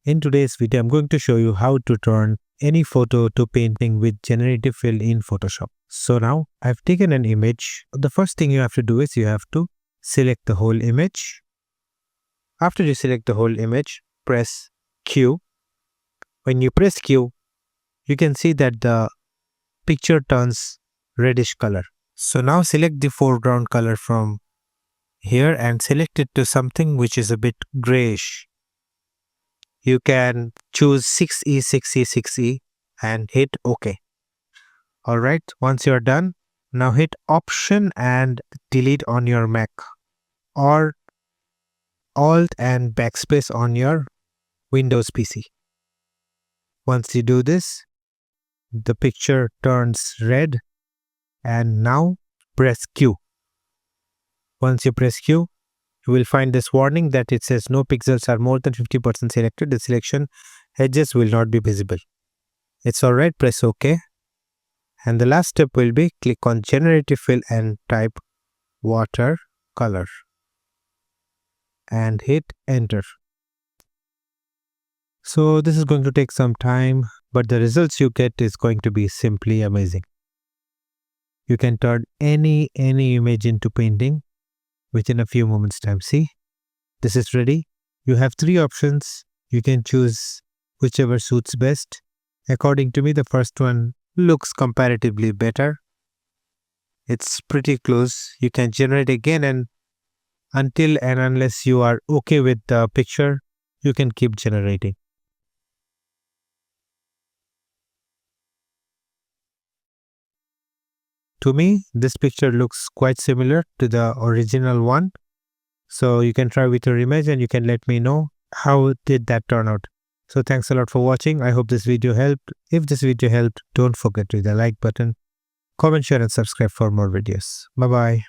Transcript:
In today's video, I'm going to show you how to turn any photo to painting with generative fill in Photoshop. So now I've taken an image. The first thing you have to do is you have to select the whole image. After you select the whole image, press Q. When you press Q, you can see that the picture turns reddish color. So now select the foreground color from here and select it to something which is a bit grayish. You can choose 6E, 6E, 6E and hit OK. Alright, once you're done, now hit Option and Delete on your Mac or Alt and Backspace on your Windows PC. Once you do this, the picture turns red and now press Q. Once you press Q, you will find this warning that it says no pixels are more than 50% selected. The selection edges will not be visible. It's alright, press OK. And the last step will be click on Generative Fill and type watercolor and hit enter. So this is going to take some time, but the results you get is going to be simply amazing. You can turn any image into painting within a few moments time. See, this is ready. You have three options. You can choose whichever suits best. According to me, the first one looks comparatively better. It's pretty close. You can generate again, and until and unless you are okay with the picture, you can keep generating. To me, this picture looks quite similar to the original one. So you can try with your image and you can let me know how did that turn out. So thanks a lot for watching. I hope this video helped. If this video helped, don't forget to hit the like button, comment, share and subscribe for more videos. Bye-bye.